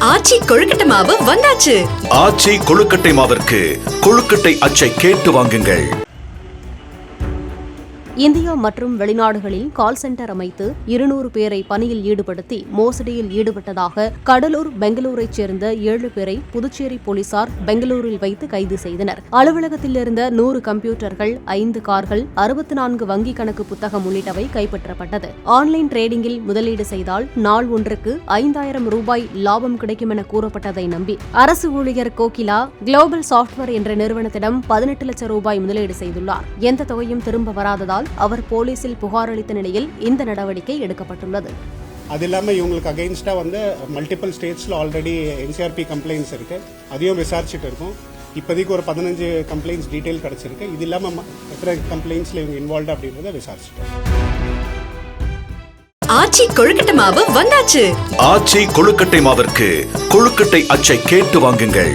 ஆச்சி கொழுக்கட்டை மாவு வந்தாச்சு. ஆச்சி கொழுக்கட்டை மாவிற்கு கொழுக்கட்டை அச்சை கேட்டு வாங்குங்கள். இந்தியா மற்றும் வெளிநாடுகளில் கால் சென்டர் அமைத்து 200 பேரை பணியில் ஈடுபடுத்தி மோசடியில் ஈடுபட்டதாக கடலூர், பெங்களூரைச் சேர்ந்த 7 பேரை புதுச்சேரி போலீசார் பெங்களூரில் வைத்து கைது செய்தனர். அலுவலகத்தில் இருந்த 100 கம்ப்யூட்டர்கள், 5 கார்கள், 64 வங்கிக் கணக்கு புத்தகம் உள்ளிட்டவை கைப்பற்றப்பட்டது. ஆன்லைன் டிரேடிங்கில் முதலீடு செய்தால் நாள் ஒன்றுக்கு 5000 ரூபாய் லாபம் கிடைக்கும் என கூறப்பட்டதை நம்பி அரசு ஊழியர் கோகிலா குளோபல் சாப்ட்வேர் என்ற நிறுவனத்திடம் 18 லட்சம் ரூபாய் முதலீடு செய்துள்ளார். எந்த தொகையும் திரும்ப வராததால் அவர் போலீசில் புகார் அளித்த நிலையில் இந்த நடவடிக்கை எடுக்கப்பட்டுள்ளது. அது இல்லாமல் இவங்களுக்கு அகெயின்ஸ்டாக மல்டிபிள் ஸ்டேட்ஸில் ஆல்ரெடி என்சிஆர்பி கம்ப்ளைண்ட்ஸ் இருக்கு, அதையும் விசாரிச்சுட்டு இருக்கோம். இப்போதைக்கு ஒரு 15 கம்ப்ளைண்ட்ஸ் டீட்டெயில் கிடைச்சிருக்கு. இது இல்லாமல் எத்தனை கம்ப்ளைண்ட்ஸ்ல இவங்க இன்வால்வ் அப்படின்றத விசாரிச்சுட்டோம். ஆச்சி கொழுக்கட்டை மாவு வந்தாச்சு. ஆச்சி கொழுக்கட்டை மாவிற்கு கொழுக்கட்டை அச்சை கேட்டு வாங்குங்கள்.